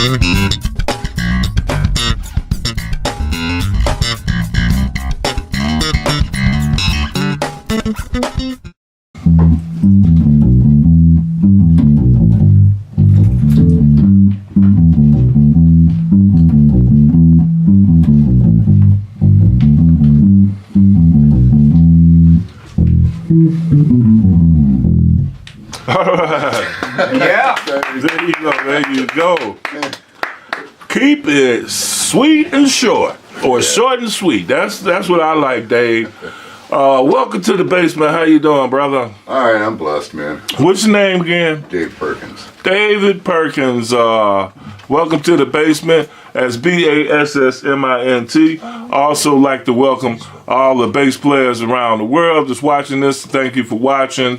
Yeah. There you go. Keep it sweet and short, or short and sweet. That's what I like, Dave. Welcome to the basement. How you doing, brother? All right, I'm blessed, man. What's your name again? Dave Perkins. David Perkins. Welcome to the basement. As BASSMINT. Also like to welcome all the bass players around the world that's watching this. Thank you for watching.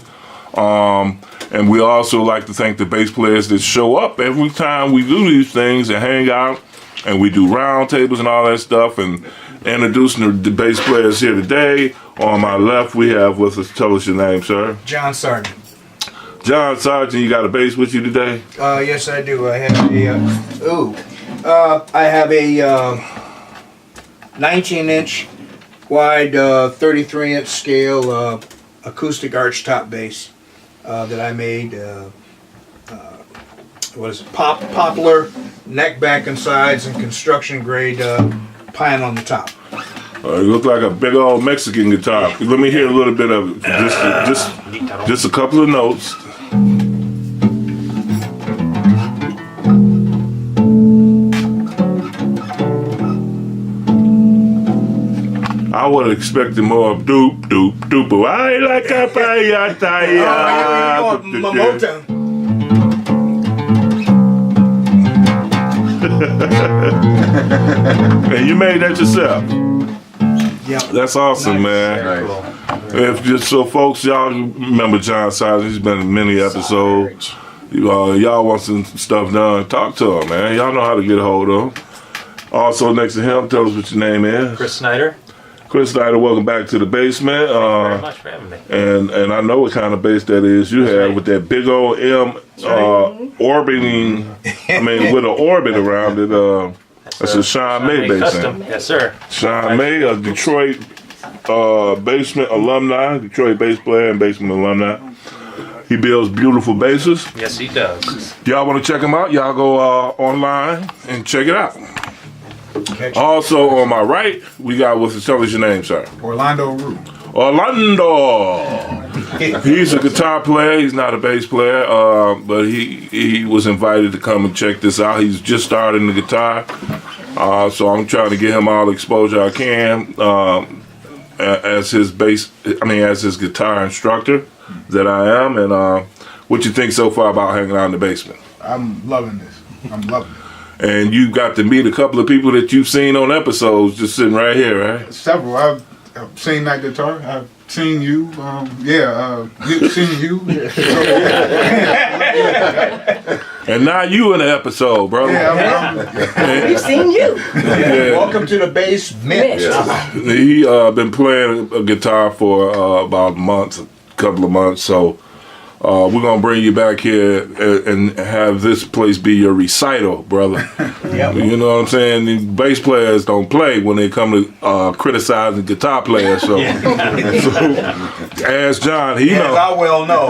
And we also like to thank the bass players that show up every time we do these things and hang out, and we do round tables and all that stuff. And introducing the bass players here today. On my left, we have with us, tell us your name, sir. John Sargent. John Sargent, you got a bass with you today? Yes, I do. I have a 19-inch wide, 33-inch scale acoustic arch top bass that I made. What is it? Poplar, neck, back, and sides, and construction grade pine on the top. You look like a big old Mexican guitar. Let me hear a little bit of it. Just a couple of notes. I would have expected more of doop doop doop. I like a Motown. And you made that yourself. Yeah, that's awesome, man. Nice. If just so folks, y'all remember John Sargent. He's been in many episodes. Y'all want some stuff done, talk to him, man. Y'all know how to get a hold of him. Also next to him, tell us what your name is. Chris Snyder. Chris Snyder, welcome back to the basement. Thank you very much for having me. And I know what kind of bass that is you have with that big old M orbiting, with an orbit around it. That's a Sean May bass. Yes, sir. Sean May, a Detroit basement alumni, Detroit bass player and basement alumni. He builds beautiful basses. Yes, he does. Y'all want to check him out? Y'all go online and check it out. Also on my right, we got what's tell us your name, sir. Orlando Rue. Orlando. He's a guitar player. He's not a bass player, but he was invited to come and check this out. He's just starting the guitar, so I'm trying to get him all the exposure I can as his as his guitar instructor that I am. And what you think so far about hanging out in the basement? I'm loving this. I'm loving it. And you got to meet a couple of people that you've seen on episodes just sitting right here, right? Several. I've seen that guitar. I've seen you. Seen you. And now you in the episode, brother. Yeah, We've seen you. Yeah. Welcome to the basement. He been playing a guitar for about a couple of months, so we're gonna bring you back here and have this place be your recital, brother. Yep. You know what I'm saying? The bass players don't play when they come to criticizing guitar players. So, ask John. He knows. I well know.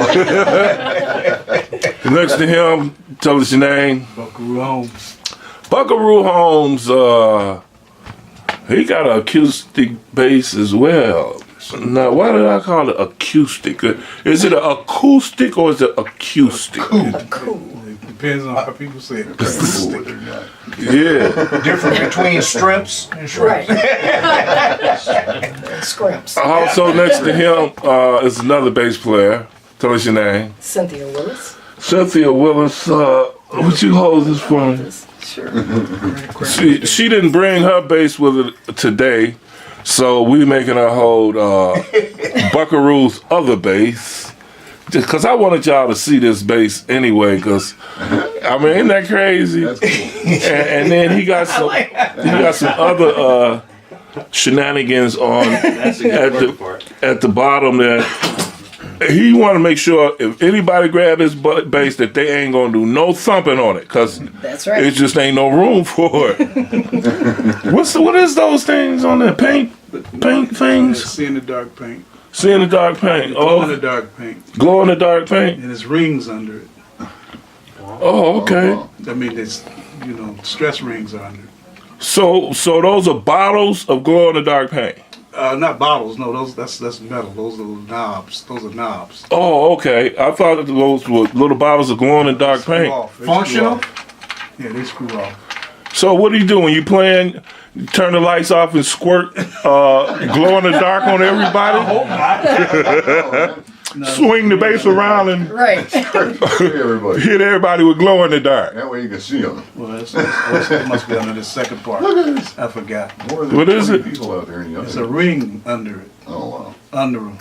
Next to him, tell us your name. Buckaroo Holmes. Buckaroo Holmes. He got an acoustic bass as well. Now, why did I call it acoustic? Is it an acoustic or is it acoustic? Cool. It depends on how people say it. Acoustic. Yeah. Difference between strimps and shrimps. Scrimps. Also next to him is another bass player. Tell us your name. Cynthia Willis. Cynthia Willis. Would you hold this for me? Sure. She didn't bring her bass with her today. So we making her hold Buckaroo's other bass, just because I wanted y'all to see this bass anyway. Because isn't that crazy? That's cool. And then he got some other shenanigans on at the bottom there. he want to make sure if anybody grab his bass that they ain't gonna do no thumping on it, because That's right. it just ain't no room for it. What is those things on there? Paint things? See in the dark paint. See in the dark paint. Glow in the Oh, dark paint. glow in the dark paint. And there's rings under it. Oh, okay. Oh, I mean, there's, stress rings are under it. So those are bottles of glow in the dark paint. Not bottles, no, that's metal. Those are knobs. Those are knobs. Oh, okay. I thought that those were little bottles of glow in the dark Screw paint. off. They Functional? screw off. Yeah, they screw off. So what do you do when you playing? You turn the lights off and squirt glow in the dark on everybody? Swing the bass around and Right. Hey, everybody. hit everybody with glow in the dark. That way you can see them. Well, it must be under the second part. I forgot. More than What is 20 it? people out there in the There's a ring under it. Oh, wow. Under them.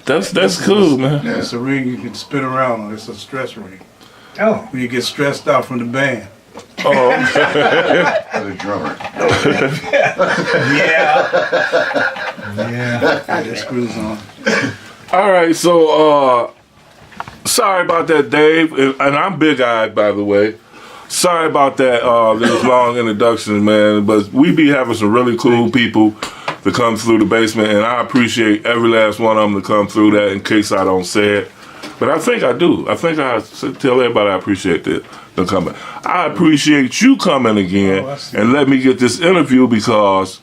That's cool, man. Yeah. It's a ring you can spin around on. It's a stress ring. Oh. When you get stressed out from the band. Oh, As a drummer. Yeah, it screws on. all right. So sorry about that, Dave. And I'm big-eyed, by the way. Sorry about that. This long introduction, man. But we be having some really cool people to come through the basement, and I appreciate every last one of them to come through that. In case I don't say it, but I think I do. I think I tell everybody I appreciate them coming. I appreciate you coming again and let me get this interview because,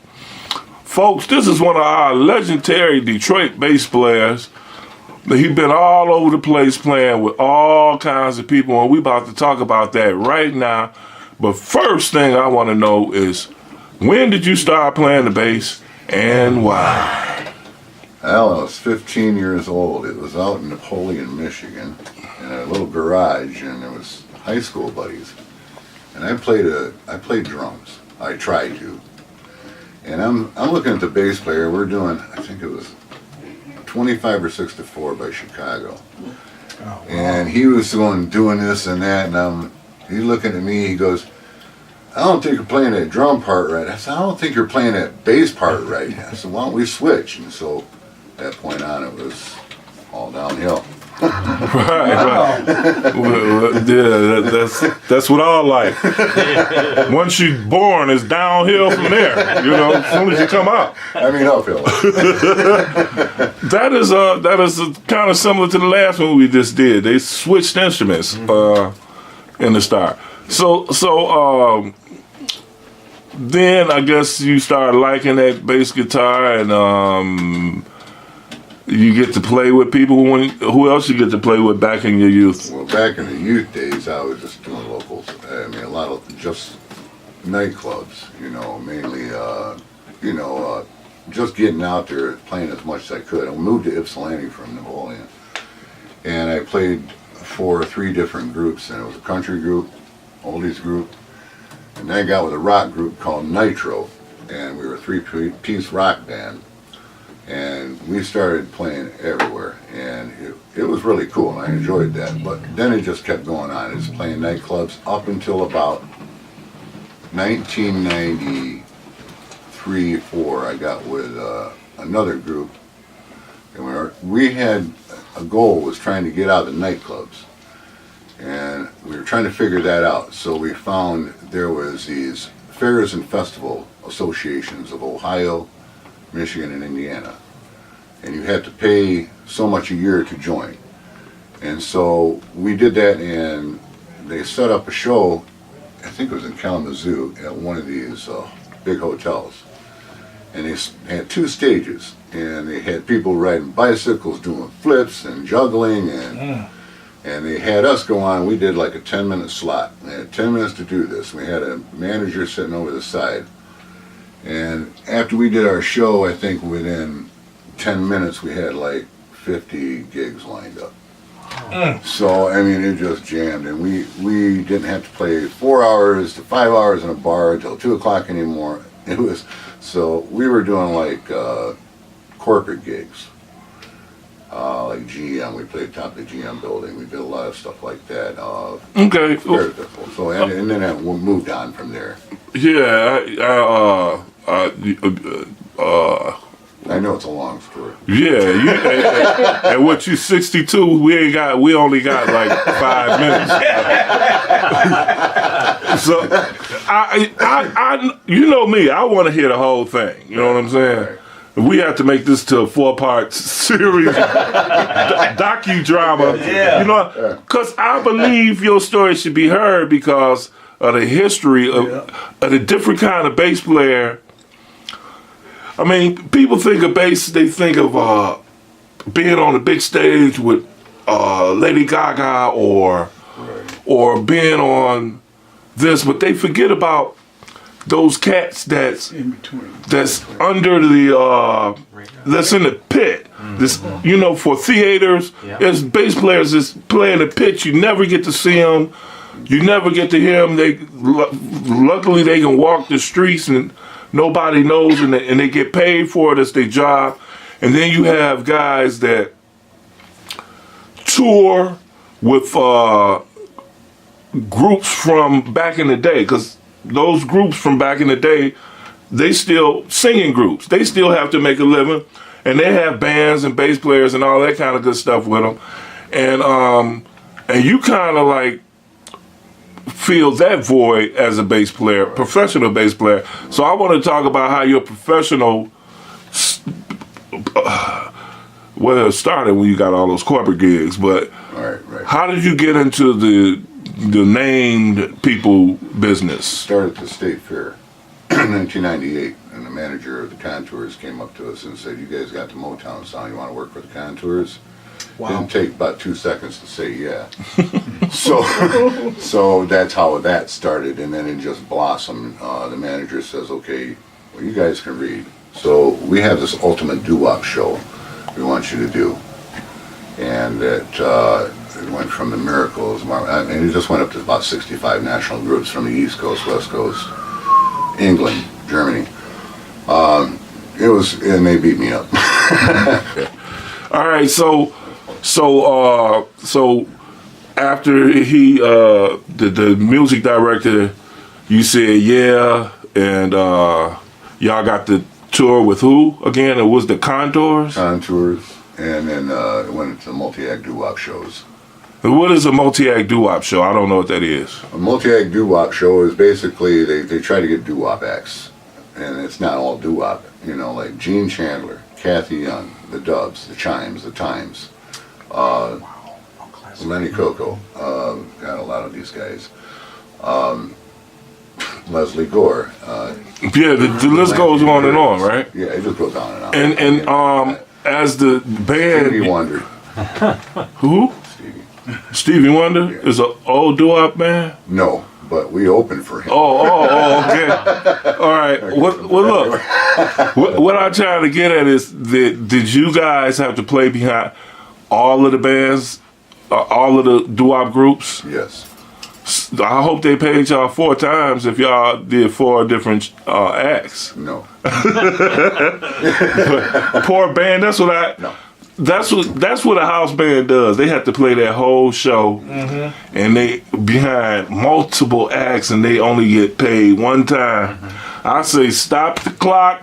folks, this is one of our legendary Detroit bass players. He's been all over the place playing with all kinds of people, and we about to talk about that right now. But first thing I want to know is, when did you start playing the bass and why? Well, I was 15 years old. It was out in Napoleon, Michigan, in a little garage, and there was high school buddies. And I played drums. I tried to. And I'm looking at the bass player. We're doing, I think it was 25 or 6 to 4 by Chicago. And he was doing this and that, and he's looking at me, he goes, I don't think you're playing that drum part right. I said, I don't think you're playing that bass part right. I said, why don't we switch? And so, at that point on, it was all downhill. Right. Well, yeah, that's what I like. Once you're born, it's downhill from there. As soon as you come out. I mean, uphill. That is kind of similar to the last one we just did. They switched instruments in the start. So then I guess you started liking that bass guitar, and you get to play with people. Who else you get to play with back in your youth? Well, back in the youth days, I was just doing locals. I mean, a lot of just nightclubs, mainly, just getting out there, playing as much as I could. I moved to Ypsilanti from Napoleon, and I played for 3 different groups, and it was a country group, oldies group, and then I got with a rock group called Nitro, and we were a 3-piece rock band. And we started playing everywhere, and it was really cool, and I enjoyed that. But then it just kept going on. It was playing nightclubs up until about 1993-4. I got with another group, and we had a goal was trying to get out of the nightclubs, and we were trying to figure that out. So we found there was these fairs and festival associations of Ohio, Michigan, and Indiana, and you had to pay so much a year to join. And so we did that, and they set up a show, I think it was in Kalamazoo, at one of these big hotels. And they had 2 stages, and they had people riding bicycles, doing flips and juggling, and they had us go on. We did like a 10-minute slot. They had 10 minutes to do this. We had a manager sitting over the side. And after we did our show, I think within 10 minutes we had like 50 gigs lined up. So, I mean, it just jammed, and we didn't have to play 4 hours to 5 hours in a bar until 2 o'clock anymore. It was, so we were doing like corporate gigs, like GM. We played top of the GM building. We did a lot of stuff like that. Okay. Very difficult. So, and then I moved on from there. Yeah. I know it's a long story. Yeah, and what you 62? We only got like 5 minutes. So I you know me, I want to hear the whole thing. You know what I'm saying? Right. We have to make this to a 4-part series, docudrama. Yeah. You know, because I believe your story should be heard because of the history of the different kind of bass player. I mean, people think of bass, they think of being on the big stage with Lady Gaga or being on this, but they forget about those cats that's under the that's in the pit. This, you know, for theaters, there's bass players that's playing the pit. You never get to see them. You never get to hear them. They luckily they can walk the streets and nobody knows, and they get paid for it. It's their job. And then you have guys that tour with groups from back in the day, because those groups from back in the day, they still singing groups. They still have to make a living, and they have bands and bass players and all that kind of good stuff with them. And you kind of like feel that void as a bass player, professional bass player. So I want to talk about how your professional, well, it started when you got all those corporate gigs, but Right. how did you get into the named people business? Started at the State Fair in 1998, and the manager of the Contours came up to us and said, "You guys got the Motown sound. You want to work for the Contours?" Wow. Didn't take about 2 seconds to say yeah. So that's how that started, and then it just blossomed. The manager says, "Okay, well, you guys can read. So we have this ultimate Do Wop show we want you to do." And it went from the Miracles, and it just went up to about 65 national groups from the East Coast, West Coast, England, Germany. And they beat me up. All right, so after he the music director, you said yeah, and y'all got the tour with who again? It was the Contours. Contours, and then it went into the multi-act doo-wop shows. What is a multi-act doo-wop show? I don't know what that is. A multi-act doo-wop show is basically they try to get doo-wop acts, and it's not all doo-wop. You know, like Gene Chandler, Kathy Young, the Dubs, the Chimes, the Times, Lenny Coco, got a lot of these guys. Leslie Gore. Yeah, the list goes on and on, right? Yeah, it just goes on and on. And as the band, Stevie Wonder. who? Stevie. Stevie Wonder is an old doo-wop band. No, but we opened for him. Oh, okay. All right. Well, look. What I'm trying to get at is that did you guys have to play behind all of the bands, all of the doo-wop groups? Yes. I hope they paid y'all 4 times if y'all did 4 different acts. No. Poor band. That's what I. No. That's what a house band does. They have to play that whole show, and they behind multiple acts, and they only get paid 1 time. I say stop the clock,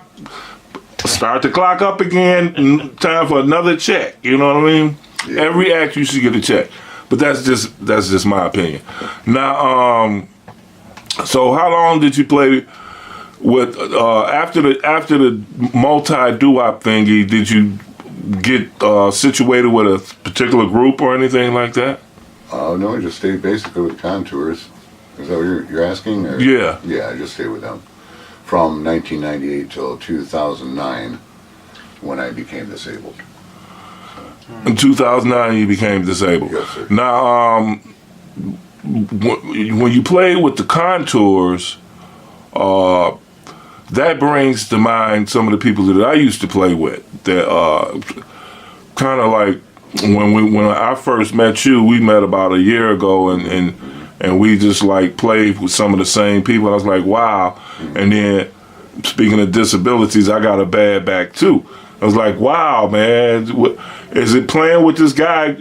start the clock up again, and time for another check. You know what I mean? Yeah. Every act you should get a check, but that's just my opinion. Now, so how long did you play with after the multi doo-wop thingy? Did you get situated with a particular group or anything like that? No, I just stayed basically with Contours. Is that what you're asking? Or? Yeah. Yeah, I just stayed with them from 1998 till 2009 when I became disabled. In 2009, you became disabled. Yes, sir. Now, when you play with the Contours, that brings to mind some of the people that I used to play with. That kind of like when I first met you, we met about a year ago, and we just like played with some of the same people. I was like, wow. And then speaking of disabilities, I got a bad back too. I was like, wow, man, is it playing with this guy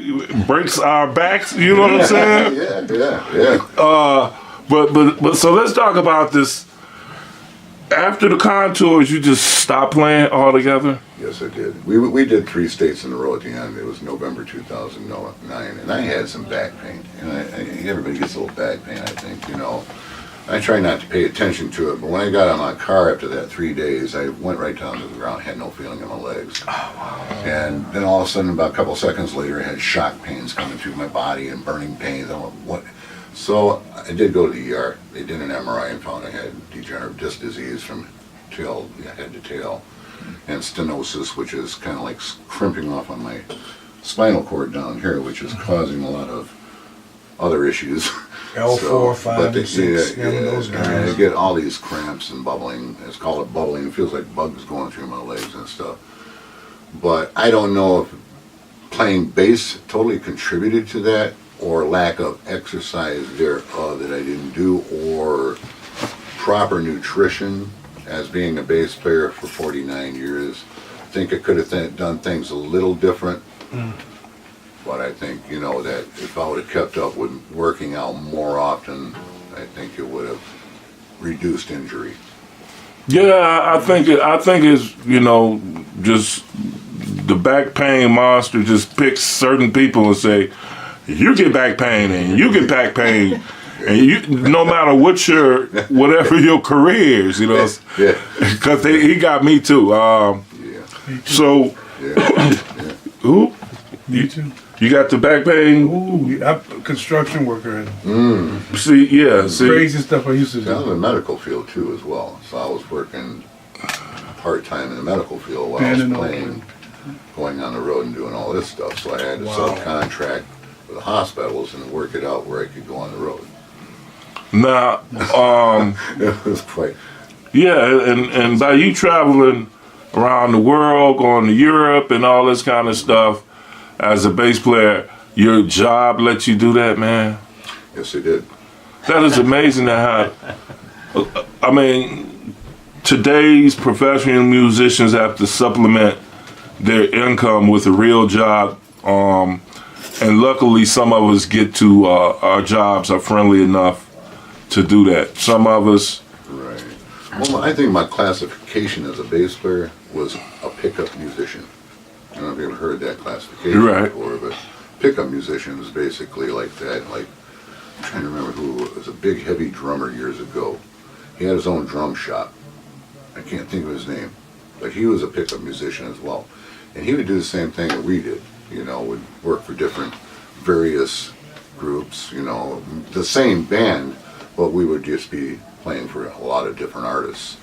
breaks our backs? You know what I'm saying? Yeah. But so let's talk about this after the contours, you just stopped playing altogether? Yes, I did. We did 3 states in a row at the end. It was November 2009, and I had some back pain. And everybody gets a little back pain, I think, you know. I try not to pay attention to it, but when I got on my car after that 3 days, I went right down to the ground, had no feeling in my legs. And then all of a sudden, about a couple seconds later, I had shock pains coming through my body and burning pains. I'm like, what? So I did go to the ER. They did an MRI and found I had degenerative disc disease from head to tail, and stenosis, which is kind of like crimping off on my spinal cord down here, which is causing a lot of other issues. L4, 5, but and 6, those I guys. get all these cramps and bubbling. It's called bubbling. It feels like bugs going through my legs and stuff. But I don't know if playing bass totally contributed to that, or lack of exercise thereof that I didn't do, or proper nutrition. As being a bass player for 49 years, I think I could have done things a little different. But I think, you know, that if I would have kept up with working out more often, I think it would have reduced injury. Yeah, I think it's, you know, just the back pain monster just picks certain people and say, you get back pain and you get back pain, and you, no matter whatever your career is, you know, Yeah. because he got me too. Yeah. So, Yeah. who? Me too. You got the back pain? Ooh, I'm a construction worker. See, Crazy stuff I used to I was in do. the medical field too as well. So I was working part-time in the medical field while I Band was in playing, Oakland. going on the road and doing all this stuff. So I had to subcontract with the hospitals and work it out where I could go on the road. Now, It was quite, yeah, and by you traveling around the world, going to Europe and all this kind of stuff, as a bass player, your job lets you do that, man. yes it did. That is amazing to have. I mean, today's professional musicians have to supplement their income with a real job. And luckily, some of us get to, our jobs are friendly enough to do that. Some of us, Right. Well, I think my classification as a bass player was a pickup musician. I don't know if you've ever heard that classification Right. before, but pickup musician is basically like that. Like, I'm trying to remember who was a big, heavy drummer years ago. He had his own drum shop. I can't think of his name, but he was a pickup musician as well. And he would do the same thing that we did. You know, would work for various groups. You know, the same band, but we would just be playing for a lot of different artists.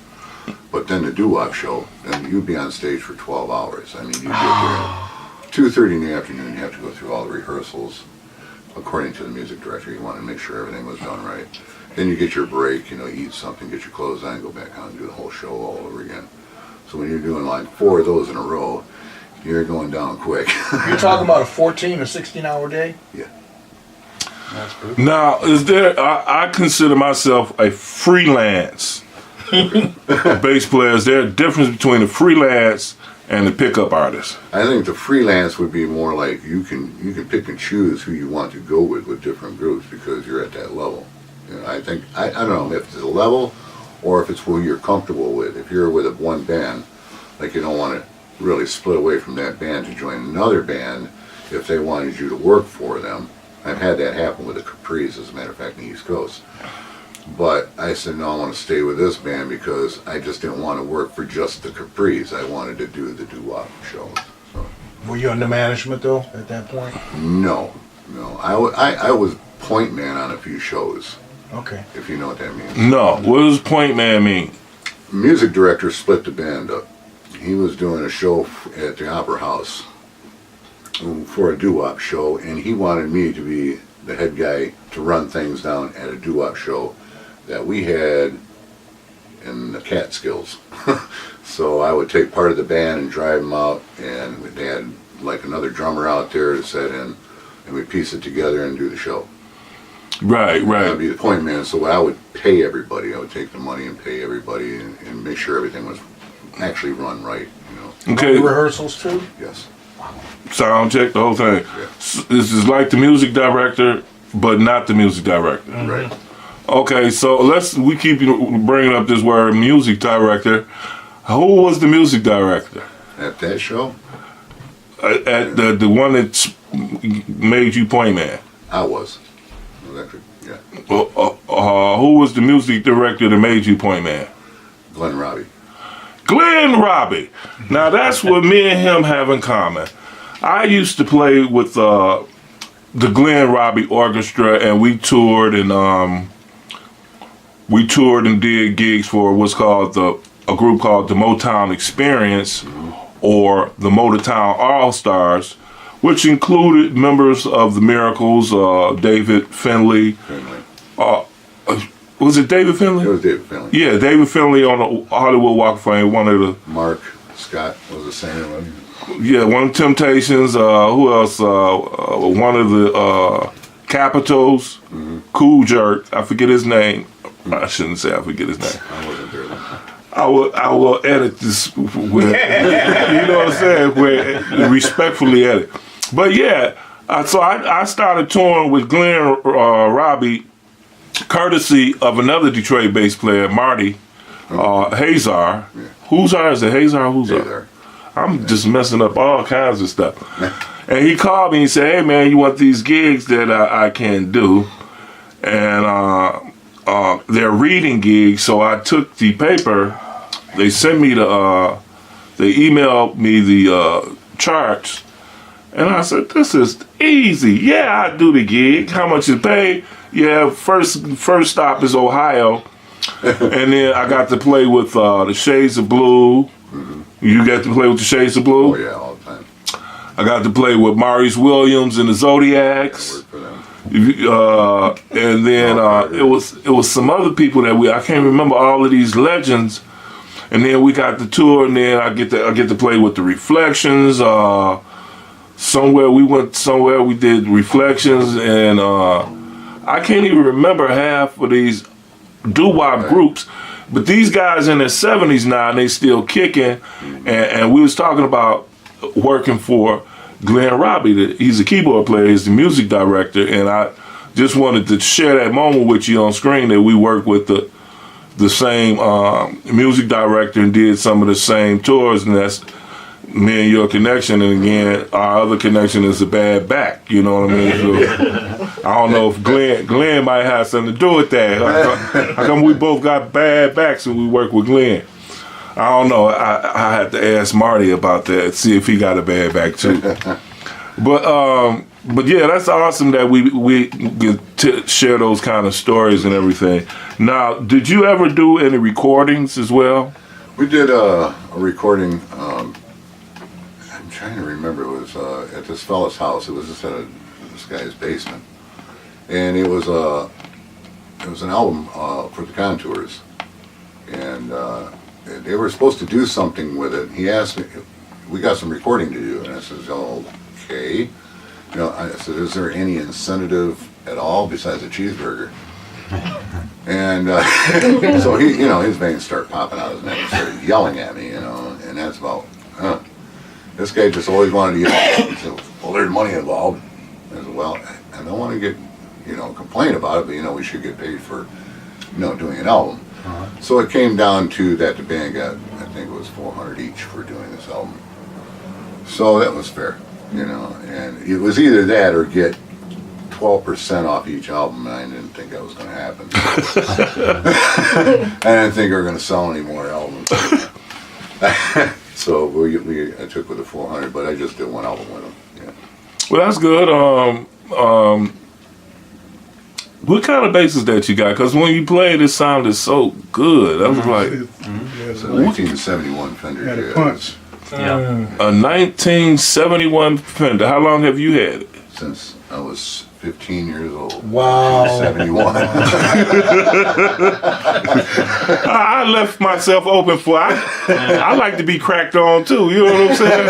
But then the Do Wop show, and you'd be on stage for 12 hours. I mean, you get there at 2:30 in the afternoon, you have to go through all the rehearsals. According to the music director, you want to make sure everything was done right. Then you get your break, you know, eat something, get your clothes on, go back on and do the whole show all over again. So when you're doing like 4 of those in a row, you're going down quick. You're talking about a 14 or 16-hour day? Yeah. That's brutal. now, I consider myself a freelance bass player. Is there a difference between a freelance and the pickup artist? I think the freelance would be more like you can pick and choose who you want to go with different groups because you're at that level. You know, I think I don't know if it's a level or if it's who you're comfortable with. If you're with one band, like you don't want to really split away from that band to join another band if they wanted you to work for them. I've had that happen with the Capris, as a matter of fact, in the East Coast. But I said, no, I want to stay with this band because I just didn't want to work for just the Capris. I wanted to do the Do Wop shows. So, Were you under management, though, at that point? no. I was point man on a few shows, Okay. if you know what that means. No. What does point man mean? Music director split the band up. He was doing a show at the Opera House for a Do Wop show, and he wanted me to be the head guy to run things down at a Do Wop show that we had in the Catskills. So I would take part of the band and drive them out, and they had like another drummer out there to set in, and we'd piece it together and do the show. Right, I'd right. be the point man, so I would pay everybody. I would take the money and pay everybody and make sure everything was actually run right, you know. Okay. The rehearsals, too? Yes. Sound check, the whole thing. Yeah. This is like the music director, but not the music director. Right. Okay, so we keep bringing up this word, music director. Who was the music director? At that show, At the one that made you point man? I was. Yeah. Who was the music director that made you point man? Glenn Robbie. Glenn Robbie. Now that's what me and him have in common. I used to play with the Glenn Robbie Orchestra, and we toured and did gigs for what's called a group called the Motown Experience, or the Motown All Stars, which included members of the Miracles, David Finley. Was it David Finley? It was David Finley. Yeah, David Finley on the Hollywood Walk of Fame, one of the... Mark Scott was the singer, wasn't he? Yeah, one of the Temptations. Who else? One of the Capitals. Cool Jerk. I forget his name. I shouldn't say I forget his name. I wasn't there then. I will edit this. You know what I'm saying? Respectfully edit. But yeah, so I started touring with Glenn Robbie, courtesy of another Detroit bass player, Marty Hazar. Yeah. Huzar? Is it Hazar or Huzar? There. I'm just messing up all kinds of stuff. And he called me and said, "Hey man, you want these gigs that I can do?" And they're reading gigs. So I took the paper. They sent me they emailed me the charts. And I said, "This is easy. Yeah, I do the gig. How much is paid? Yeah, first stop is Ohio." And then I got to play with the Shades of Blue. You got to play with the Shades of Blue? Oh yeah, all the time. I got to play with Maurice Williams and the Zodiacs. Worked for them. And then it was some other people that I can't remember all of these legends. And then we got the tour, and then I get to play with the Reflections. We did Reflections, and I can't even remember half of these Do Wop groups. But these guys in their 70s now, and they still kicking. And we was talking about working for Glenn Robbie. He's a keyboard player. He's the music director. And I just wanted to share that moment with you on screen that we worked with the same music director and did some of the same tours. And that's me and your connection. And again, our other connection is a bad back. You know what I mean? So, I don't know if Glenn might have something to do with that. How come we both got bad backs and we work with Glenn? I don't know. I had to ask Marty about that, see if he got a bad back too. But yeah, that's awesome that we get to share those kind of stories and everything. Now, did you ever do any recordings as well? We did a recording. I'm trying to remember. It was at this fella's house. It was just at this guy's basement, and it was an album for the Contours, and they were supposed to do something with it. He asked me, we got some recording to do, and I says, "Oh, okay." You know, I said, "Is there any incentive at all besides a cheeseburger?" And so he, his veins start popping out of his neck and started yelling at me, and that's about, this guy just always wanted to yell. He said, "Well, there's money involved." I said, "Well, I don't want to get, complain about it, but we should get paid for, doing an album." So it came down to that the band got, I think it was $400 each for doing this album. So that was fair, and it was either that or get 12% off each album, and I didn't think that was going to happen. I didn't think we were going to sell any more albums. So I took with the 400, but I just did one album with them. Yeah. Well, that's good. What kind of basses that you got? Because when you played, it sounded so good. I was like, It's a 1971 Fender Had a Jazz. punch. a 1971 Fender. How long have you had it? Since I was 15 years old. Wow. 71. I left myself open for. I like to be cracked on too. You know what I'm saying?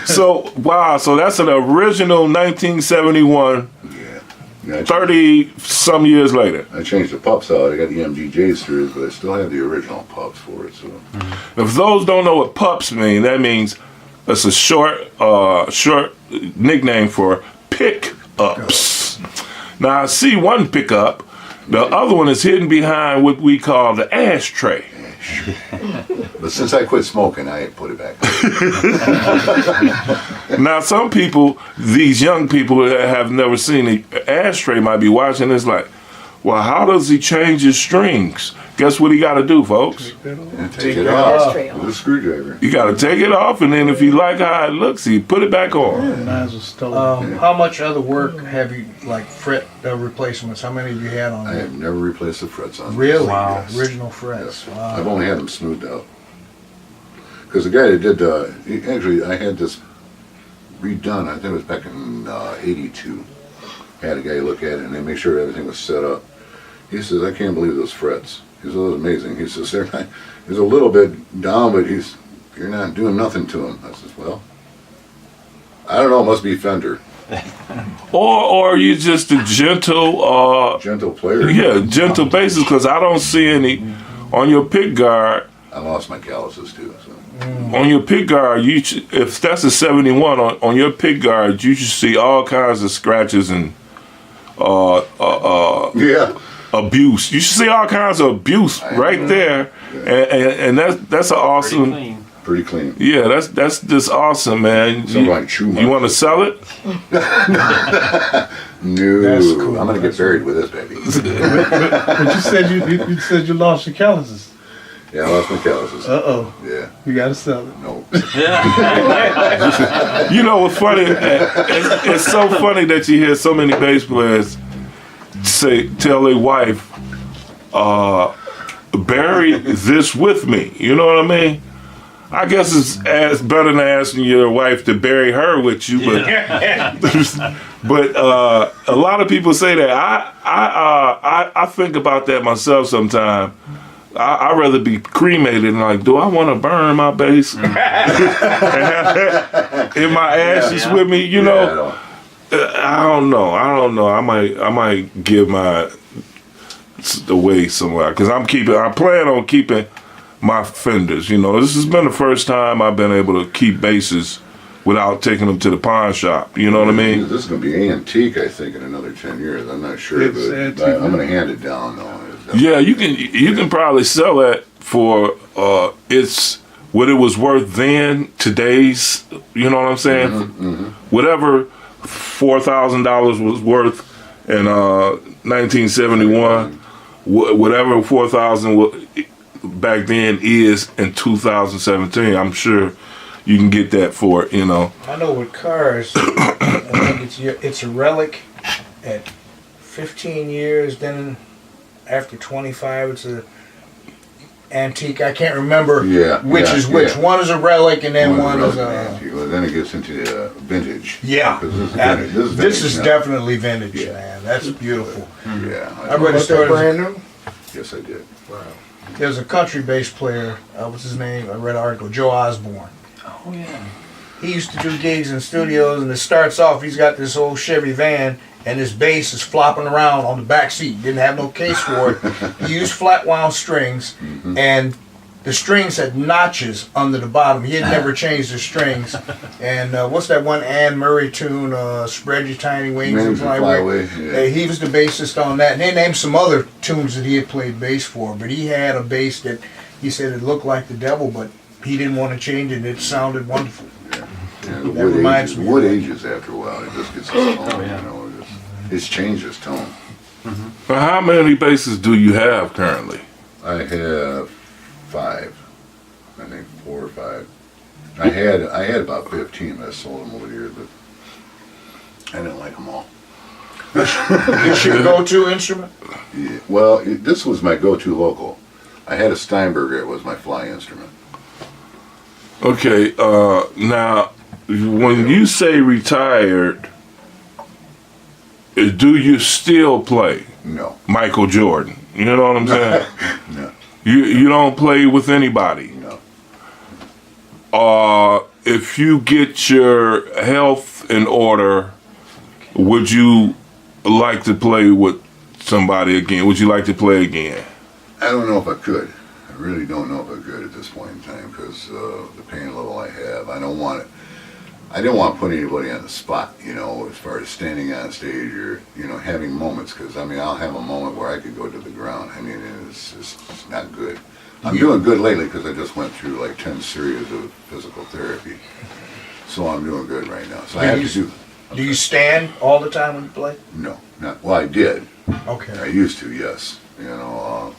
So wow. So that's an original 1971. Yeah, 30 some years later. I changed the pups out. I got the MGJ series, but I still have the original pups for it. So If those don't know what pups mean, that means it's a short nickname for pickups. Now I see one pickup, The other one is hidden behind what we call the ashtray. But since I quit smoking, I put it back. Now, some people, these young people that have never seen the ashtray might be watching this like, well, how does he change his strings? Guess what he got to do, folks? And take it off with a screwdriver. You got to take it off, and then if you like how it looks, you put it back on. Mine's was stolen. How much other work have you, like fret replacements? How many have you had on I there? have never replaced the frets on. Really? Wow. Yes. Original frets. Yes. Wow. I've only had them smoothed out. Because the guy that did, actually, I had this redone. I think it was back in '82. Had a guy look at it and they make sure everything was set up. He says, "I can't believe those frets." He says, "It was amazing." He says, "He's a little bit down, but you're not doing nothing to him." I says, "Well, I don't know. It must be Fender, Or you just a gentle, gentle player." yeah, gentle bassist, because I don't see any on your pick guard. I lost my calluses too. So. On your pick guard, if that's a 71 on your pick guard, you should see all kinds of scratches and Yeah. abuse. You should see all kinds of abuse right there, and that's an awesome. Clean. Pretty clean. Yeah, that's just awesome, man. Something like chew You want to sell it? No, That's cool. I'm gonna get buried with this baby. But you said you said you lost your calluses. Yeah, I lost my calluses. Oh, Yeah, you gotta sell it. no. You know what's funny? It's so funny that you hear so many bass players tell their wife, "Bury this with me." You know what I mean? I guess it's better than asking your wife to bury her with you, but but a lot of people say that. I think about that myself sometimes. I'd rather be cremated and like, do I want to burn my bass and have that in my ashes with me? You know, I don't know. I might give my away somewhere because I plan on keeping my Fenders. You know, this has been the first time I've been able to keep basses without taking them to the pawn shop. You know what I mean? This is gonna be antique, I think, in another 10 years. I'm not sure, It's but antique I'm now. gonna hand it down though. Yeah, you can probably sell that for it's what it was worth then. Today's, you know what I'm saying? Whatever $4,000 was worth in 1971, whatever 4,000 back then is in 2017. I'm sure you can get that for it. You know. I know with cars, I think it's a relic at 15 years. Then after 25, it's a antique. I can't remember which is which. Yeah. One is a relic, and then one is a. antique. Well, then it gets into vintage. Yeah, 'Cause this is vintage. this is now. definitely vintage, Yeah. man. That's beautiful. Yeah. I read a story. brand new? Yes, I did. There's a country bass player. What's his name? I read an article. Joe Osborne. Oh yeah. He used to do gigs in studios, and it starts off. He's got this old Chevy van, and his bass is flopping around on the back seat. Didn't have no case for it. He used flat wound strings, and the strings had notches under the bottom. He had never changed the strings. And what's that one Anne Murray tune? Spread Your Tiny Wings and Fly Away. He was the bassist on that. And they named some other tunes that he had played bass for. But he had a bass that he said it looked like the devil, but he didn't want to change it. It sounded wonderful. Yeah, the That reminds me of wood that. ages after a while. It just gets its tone. You know, it's changed its tone. Now, how many basses do you have currently? I have 5. I think 4 or 5. I had about 15. I sold them over the years, but I didn't like them all. Is your go-to instrument? Yeah, well, this was my go-to local. I had a Steinberger. It was my fly instrument. Okay, now when you say retired, do you still play No, Michael Jordan? You know what I'm saying? no, You don't play with anybody. no. If you get your health in order, would you like to play with somebody again? Would you like to play again? I don't know if I could. I really don't know if I could at this point in time because the pain level I have. I don't want it. I didn't want to put anybody on the spot, you know, as far as standing on stage or, you know, having moments, because, I mean, I'll have a moment where I could go to the ground. I mean, it's just not good. I'm doing good lately because I just went through like 10 series of physical therapy. So I'm doing good right now. So I have to do... Do you stand all the time when you play? No, not, well, I did. I Okay. used to, yes. You know,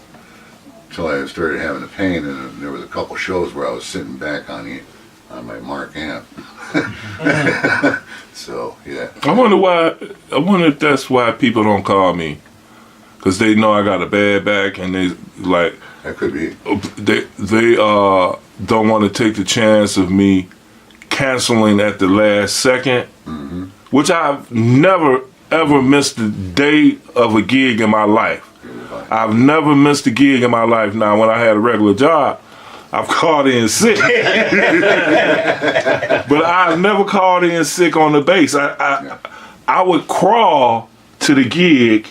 until I started having the pain, and there was a couple shows where I was sitting back on my Mark amp. So, yeah. I wonder if that's why people don't call me. Because they know I got a bad back and they, like, That could be. they don't want to take the chance of me canceling at the last second, which I've never ever missed a day of a gig in my life. I've never missed a gig in my life. Now, when I had a regular job, I've called in sick, but I've never called in sick on the bass. I would crawl to the gig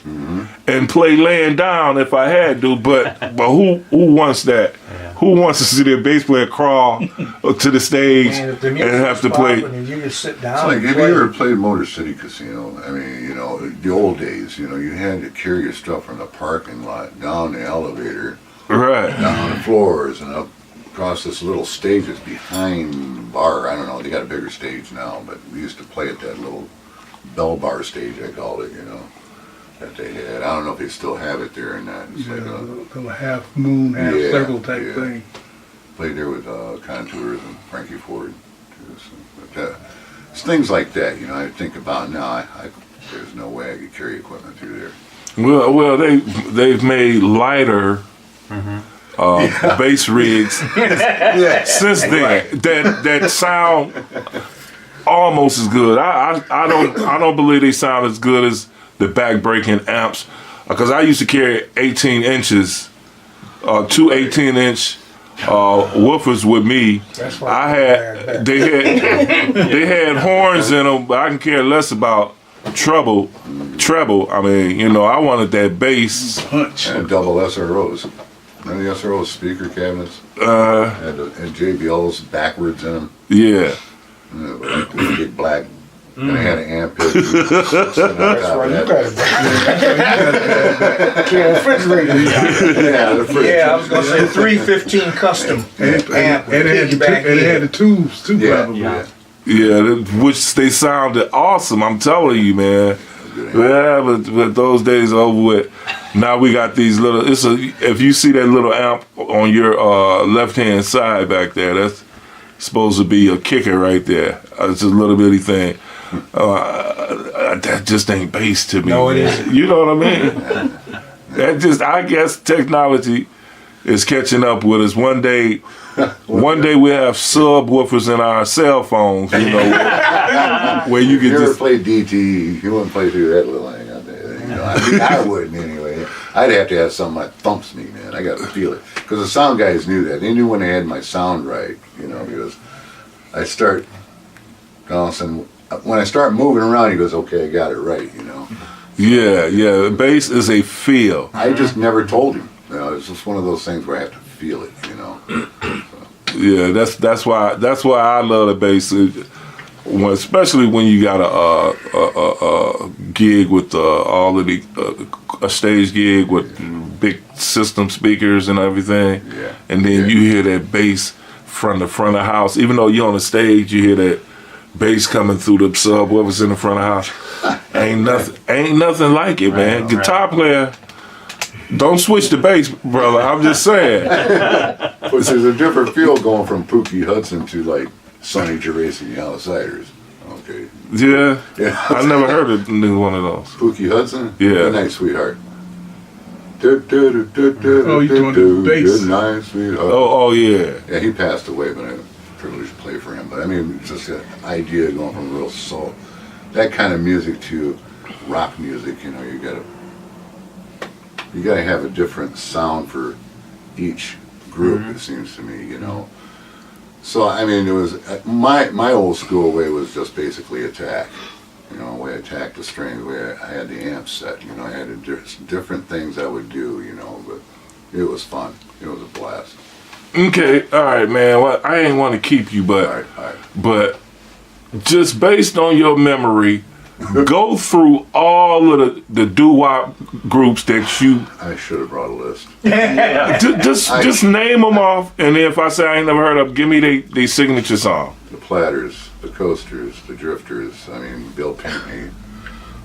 and play laying down if I had to, but who wants that? Who wants to see their bass player crawl to the stage And if the and music's have to play? popping and you just sit down. It's like, and have play. you ever played Motor City Casino? I mean, you know, the old days, you know, you had to carry your stuff from the parking lot down the elevator, Right. down the floors, and up across this little stage that's behind the bar. I don't know, they got a bigger stage now, but we used to play at that little bell bar stage, I called it, you know, that they had. I don't know if they still have it there or not. It's like a, Little half moon, half Yeah, circle type yeah. thing. played there with Contours and Frankie Ford. Too, so, but, it's things like that, you know, I think about now. There's no way I could carry equipment through there. Well, they've made lighter bass rigs since then that sound almost as good. I don't believe they sound as good as the back breaking amps, because I used to carry 18 inches, two 18-inch woofers with me. That's why I had they had horns in them, but I can care less about treble. I mean, you know, I wanted that bass. Punch. And double SROs. Remember the SRO speaker cabinets? And JBLs backwards in them. Yeah. Like the big black. And they had an amp pit. That's That's right. You got it. Refrigerator. Yeah, the fridge. Yeah, I was gonna say 315 custom amp. And it had the tubes too, Yeah, probably. yeah. Yeah, which they sounded awesome. I'm telling you, man. Yeah, but those days are over with. Now we got these little. If you see that little amp on your left hand side back there, that's supposed to be a kicker right there. It's a little bitty thing. That just ain't bass to me. No, it man. isn't. You know what I mean? I guess technology is catching up with us. One day we have subwoofers in our cell phones, you know, where you can You ever just. play DT? You wouldn't play through that little thing out there. You know, I mean, I wouldn't anyway. I'd have to have something that thumps me, man. I got to feel it. Because the sound guys knew that. They knew when they had my sound right, you know, because I start, all of a sudden, when I start moving around, he goes, okay, I got it right, you know. Yeah. Bass is a feel. I just never told him. You know, it's just one of those things where I have to feel it, you know. Yeah, that's why I love the bass. Especially when you got a gig with all of the a stage gig with big system speakers and everything, Yeah. and then you hear that bass from the front of the house. Even though you're on the stage, you hear that bass coming through the subwoofers in the front of the house. Ain't nothing like it, man. Guitar player, don't switch the bass, brother. I'm just saying. But there's a different feel going from Pookie Hudson to like Sonny Geraci and the Outsiders. Okay. Yeah, Yeah. I never heard of one of those. Pookie Hudson? Yeah. Good night, sweetheart. Oh, you doing the bass. Good night, sweetheart. Oh yeah. Yeah, he passed away, but I had the privilege to play for him. But I mean, it's just the idea of going from real soul, that kind of music to rock music, you know, you gotta have a different sound for each group, it seems to me, you know. So, I mean, it was, my old school way was just basically attack. You know, the way I attacked the strings, the way I had the amp set, you know, I had different things I would do, you know, but it was fun. It was a blast. Okay, all right, man. Well, I ain't want to keep you, but All right. but just based on your memory, go through all of the Do Wop groups that you I should have brought a list. just name them off, and then if I say I ain't never heard of, give me they signature song. The Platters, the Coasters, the Drifters. I mean, Bill Pinkney.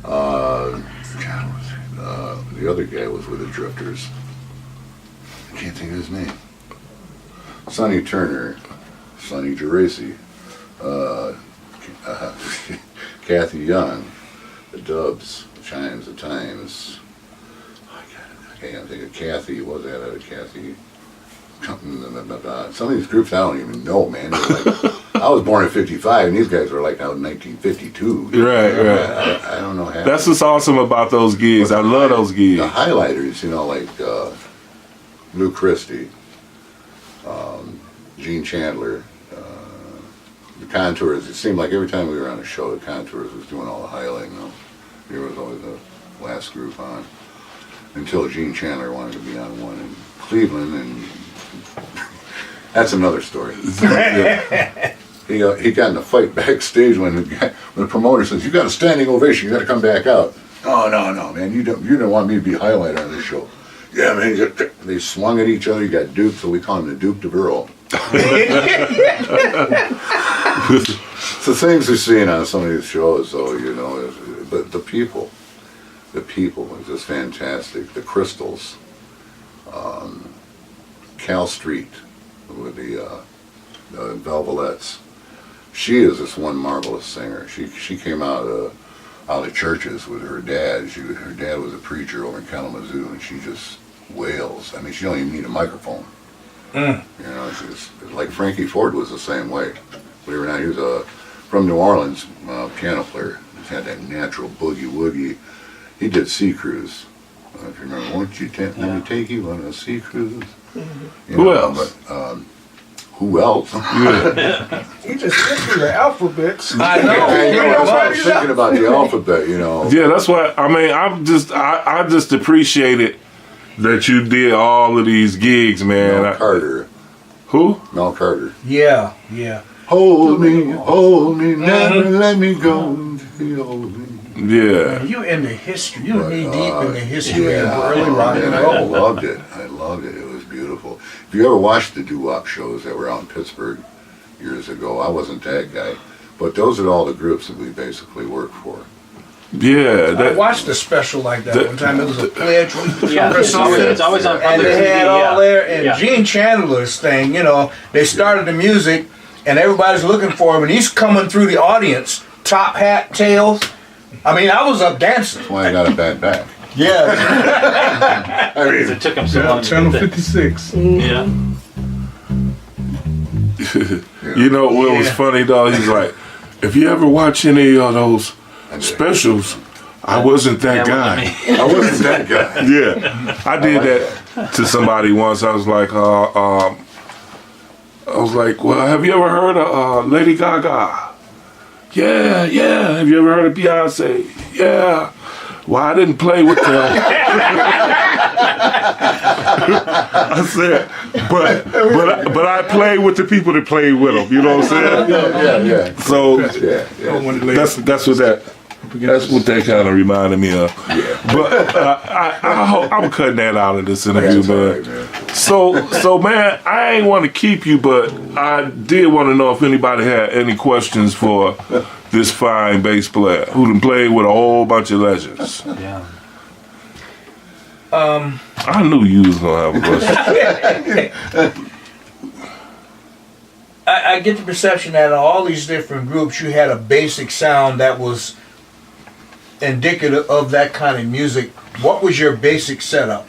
The other guy was with the Drifters. I can't think of his name. Sonny Turner, Sonny Geraci, Kathy Young, the Dubs, the Chimes, the Times. I can't think of Kathy. What was that? Kathy. Some of these groups I don't even know, man. Like, I was born in '55, and these guys were like out in 1952. Right. I don't know how. That's what's awesome about those gigs. I love those gigs. The highlighters, like Lou Christie, Gene Chandler, the Contours. It seemed like every time we were on a show, the Contours was doing all the highlighting. There was always the last group on, until Gene Chandler wanted to be on one in Cleveland, and that's another story. He got in a fight backstage when the promoter says, "You got a standing ovation. You got to come back out." "Oh no, man! You don't want me to be highlighter on this show." "Yeah, man." They swung at each other. You got Duke, so we call him the Duke de Burl. It's the things we're seeing on some of these shows, though. But the people are just fantastic. The Crystals, Cal Street with the Velvelettes. She is this one marvelous singer. She came out of churches with her dad. Her dad was a preacher over in Kalamazoo, and she just wails. I mean, she don't even need a microphone. She's like Frankie Ford was the same way. Believe it or not, he was from New Orleans, piano player. He had that natural boogie woogie. He did Sea Cruise. If you remember, won't you let me take you on a sea cruise? Who else? But, who else? He just sent me the alphabets. I know. That's why I was thinking about the alphabet, Yeah, that's why. I mean, I just appreciate it that you did all of these gigs, man. Mel Carter. Who? Mel Carter. Yeah. Hold me, never let me go until you hold me. Yeah. You into history. You knee deep in the history of early rock and I roll. loved it. It was beautiful. If you ever watched the Do Wop shows that were out in Pittsburgh years ago, I wasn't that guy. But those are all the groups that we basically worked for. Yeah. I watched a special like that one time. It was a pledge Yeah, or something. it's always on And public they had TV, all there, and yeah. Gene Chandler's thing, they started the music, and everybody's looking for him, and he's coming through the audience, top hat, tails. I mean, I was up dancing. That's why I got a bad back. Yeah. I mean, It took him so long to Channel get 56. Yeah. What was funny though? He's like, if you ever watch any of those specials, I wasn't that guy. I wasn't that guy. Yeah, I did that to somebody once. I was like, well, have you ever heard of Lady Gaga? Yeah. Have you ever heard of Beyonce? Yeah. Well, I didn't play with them. I said, but I played with the people that played with them. You know what I'm saying? Yeah. So Yeah. that's what that kind of reminded me of. Yeah. But I'm cutting that out of this interview, That's all man. right, man. So man, I ain't want to keep you, but I did want to know if anybody had any questions for this fine bass player who done played with a whole bunch of legends. Yeah. I knew you was gonna have a question. I get the perception that in all these different groups, you had a basic sound that was indicative of that kind of music. What was your basic setup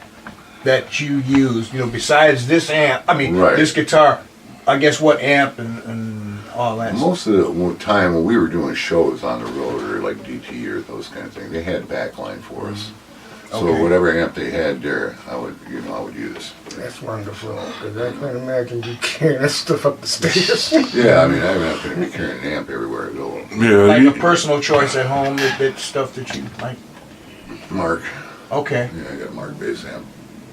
that you used? Besides this amp, Right. this guitar, I guess what amp and all that. Most of the time when we were doing shows on the road or like DT or those kind of things, they had backline for us. So Okay. whatever amp they had there, I would use. That's wonderful, because I can't imagine you carrying that stuff up the stairs. Yeah, I'm not going to be carrying an amp everywhere I go. Yeah, Like you- a personal choice at home, that stuff that you like. Mark. Okay. Yeah, I got a Mark bass amp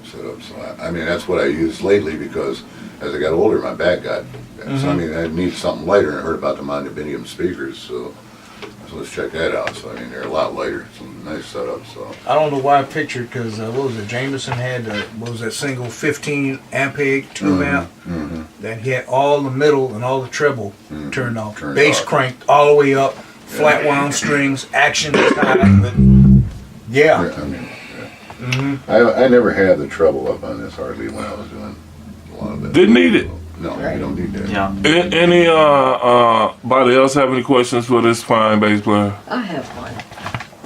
set up. So that's what I use lately because as I got older, my back got. So I mean, I needed something lighter, and I heard about the monobilium speakers, so let's check that out. So I mean, they're a lot lighter, some nice setup. So I don't know why I pictured, because what was it? Jameson had what was that single 15 ampere tube amp? That he had all the middle and all the treble turned off. Bass cranked all the way up, flat wound strings, action is high. But yeah. I mean, I never had the treble up on this hardly when I was doing a lot of it. Didn't need it. No, you don't need that. Yeah. Anybody else have any questions for this fine bass player? I have one.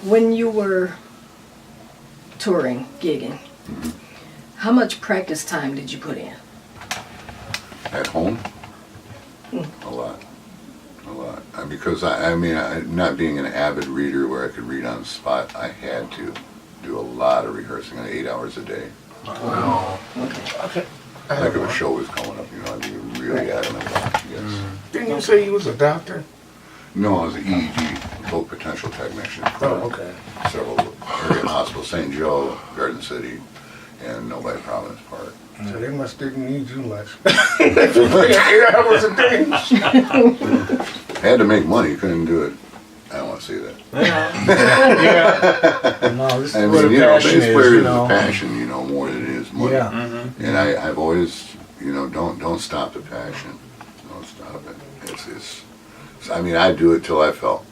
When you were touring, gigging, how much practice time did you put in? At home, a lot. Because I mean, not being an avid reader where I could read on the spot, I had to do a lot of rehearsing, 8 hours a day. Wow. Okay. Like if a show was coming up, I'd be really adamant about it, yes. Didn't you say you was a doctor? No, I was an EEG, low potential technician for okay. several area hospitals, St. Joe, Garden City, and Novi Providence Park. So they must didn't need you much. If you put in 8 hours a day. Had to make money, couldn't do it. I don't want to say that. Yeah. No, this is I what mean, a passion bass player is, is a passion, more than it is money. Yeah. And I've always, don't stop the passion. Don't stop it. It's I mean, I do it till I fell.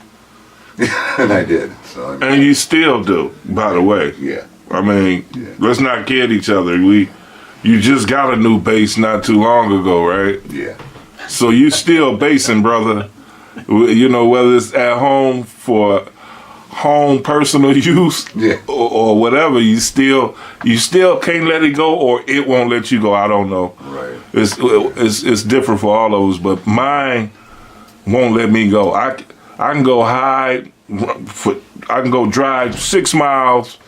And I did. So I mean, And you still do, by the way. yeah. I mean, let's not kid each other. You just got a new bass not too long ago, right? Yeah. So you still bassing, brother. Whether it's at home for home personal use or whatever, you still can't let it go, or it won't let you go. I don't know. Right. It's different for all of us, but mine won't let me go. I can go hide I can go drive 6 miles,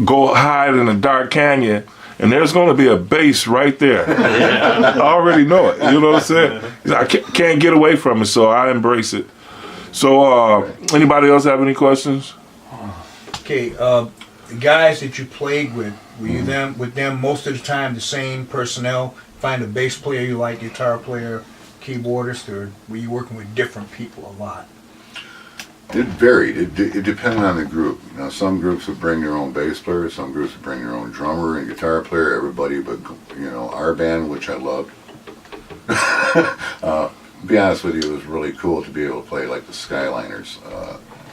go hide in a dark canyon, and there's going to be a bass right there. I already know it. You know what I'm saying? I can't get away from it, so I embrace it. So, anybody else have any questions? Okay, the guys that you played with, were you with them most of the time, the same personnel? Find a bass player you like, guitar player, keyboardist, or were you working with different people a lot? It varied. It depended on the group. Some groups would bring their own bass player, some groups would bring their own drummer and guitar player, everybody but, our band, which I loved. To be honest with you, it was really cool to be able to play like the Skyliners.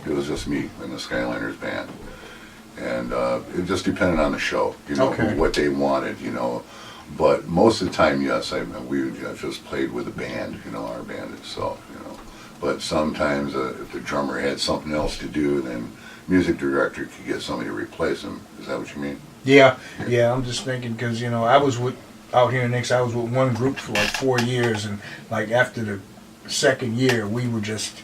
It was just me and the Skyliners band. And it just depended on the show, what they wanted, But most of the time, yes, we just played with the band, our band itself, But sometimes if the drummer had something else to do, then music director could get somebody to replace him. Is that what you mean? Yeah. I'm just thinking because I was out here in Nix. I was with one group for like 4 years, and like after the second year, we were just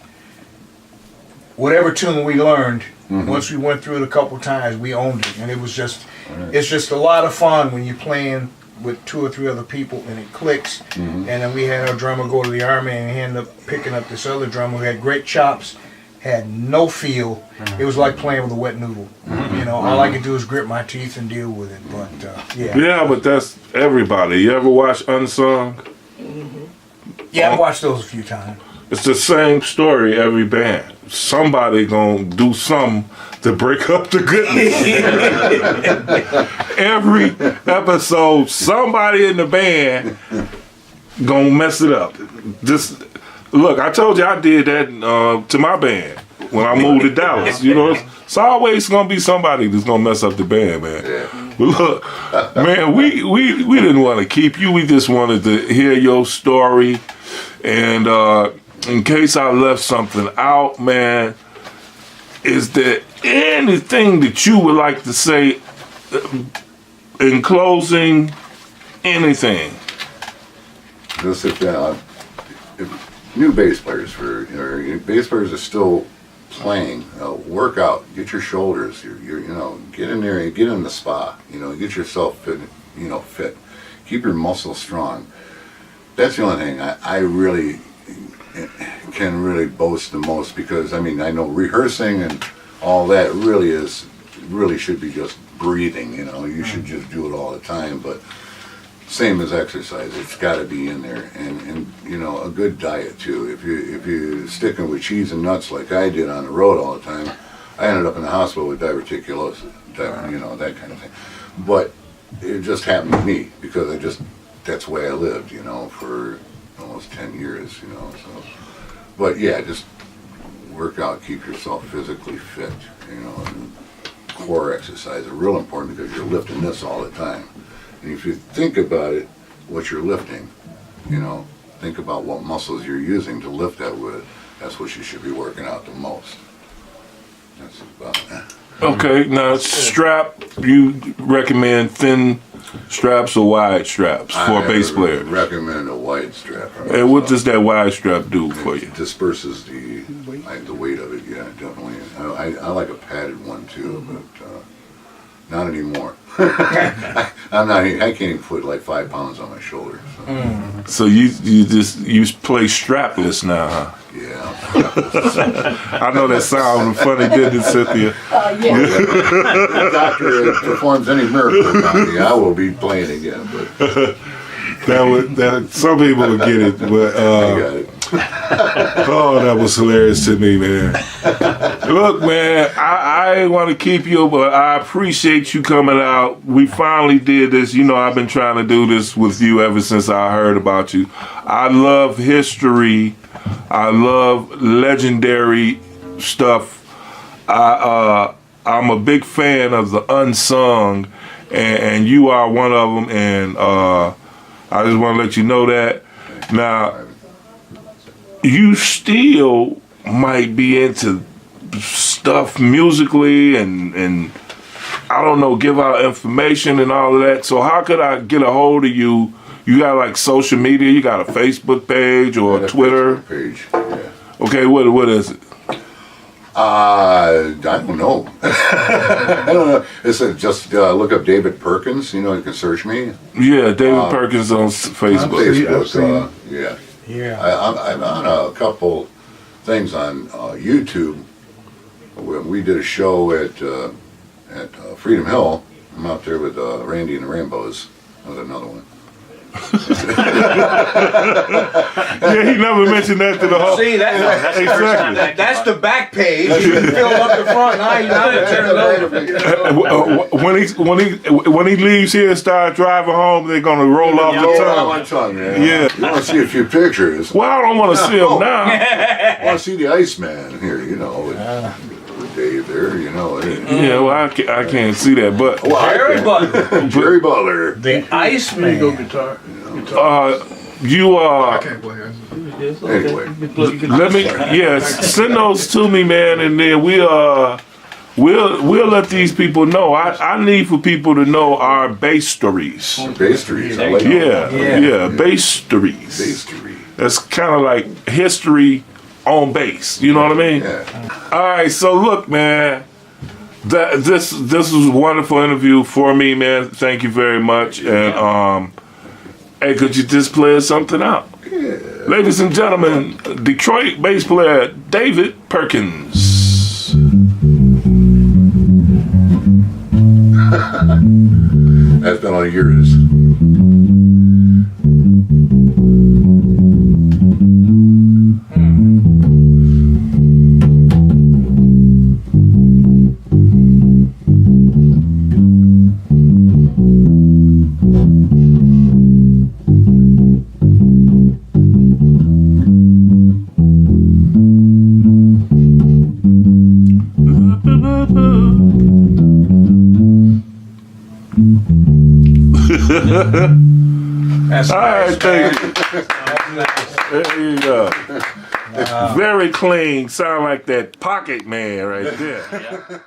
whatever tune we learned. Once we went through it a couple times, we owned it, and it was just it's just a lot of fun when you're playing with 2 or 3 other people and it clicks. And then we had our drummer go to the army, and he ended up picking up this other drummer who had great chops, had no feel. It was like playing with a wet noodle. All I could do is grit my teeth and deal with it. But Yeah, but that's everybody. You ever watch Unsung? Yeah, I watched those a few times. It's the same story every band. Somebody gonna do something to break up the goodness. Every episode, somebody in the band gonna mess it up. Just look, I told you I did that to my band when I moved to Dallas. It's always gonna be somebody that's gonna mess up the band, man. But look, man, we didn't want to keep you. We just wanted to hear your story, and in case I left something out, man, is there anything that you would like to say in closing? Anything? Just if new bass players bass players are still playing, work out, get your shoulders, get in there and get in the spa, get yourself fit, fit, keep your muscles strong. That's the only thing I really can really boast the most, because I know rehearsing and all that really should be just breathing, you should just do it all the time, but same as exercise. It's got to be in there, and you know, a good diet too. If you sticking with cheese and nuts like I did on the road all the time, I ended up in the hospital with diverticulosis, you know, that kind of thing. But it just happened to me because that's the way I lived, you know, for almost 10 years, you know. So, but yeah, just work out, keep yourself physically fit, you know. And core exercise are real important because you're lifting this all the time. And if you think about it, what you're lifting, you know, think about what muscles you're using to lift that with. That's what you should be working out the most. That's about it. Okay, now strap, you recommend thin straps or wide straps for a bass player? I recommend a wide strap. And what does that wide strap do for you? It disperses the weight of it, yeah, definitely. I like a padded one too, but not anymore. I can't even put like 5 pounds on my shoulder. So, So you play strapless now, huh? yeah. I know that sounds funny, didn't it, Cynthia? Yeah. If the doctor performs any miracle on me, I will be playing again. But That some people will get it, but I got it. oh, that was hilarious to me, man. Look, man, I want to keep you, but I appreciate you coming out. We finally did this. You know, I've been trying to do this with you ever since I heard about you. I love history. I love legendary stuff. I'm a big fan of the unsung, and you are one of them, and I just want to let you know that. Now, you still might be into stuff musically and I don't know, give out information and all of that. So how could I get a hold of you? You got like social media? You got a Facebook page or a Twitter? Page, yeah. Okay, what is it? I don't know. I don't know. It's just look up David Perkins. You know, you can search me. Yeah, David Perkins on Facebook. Facebook, yeah. Yeah. I'm on a couple things on YouTube. We did a show at Freedom Hill. I'm out there with Randy and the Rainbows. That was another one. Yeah, he never mentioned that to the whole. See, Exactly. that's the back page. You can fill up the front. Now you turn When he leaves here and starts driving home, they're gonna roll off the tongue. my tongue, man. Yeah. You want to see a few pictures? Well, I don't want to see him now. I want to see the Iceman here, you know, with Dave there, you know. Yeah, well, I can't see that, but Jerry Butler. Jerry Butler. The Iceman. Go guitar. you I can't play. Anyway, let me send those to me, man, and then we'll let these people know. I need for people to know our bass stories. bass trees. I like Yeah, bass stories. bass tree. That's kind of like history on bass. You know what I mean? Yeah. All right, so look, man. This was a wonderful interview for me, man. Thank you very much. And hey, could you just play us something out? Yeah. Ladies and gentlemen, Detroit bass player David Perkins. That's been all yours. That's All nice, right, thank you. There you go. Very clean. Sound like that Pocket Man right there.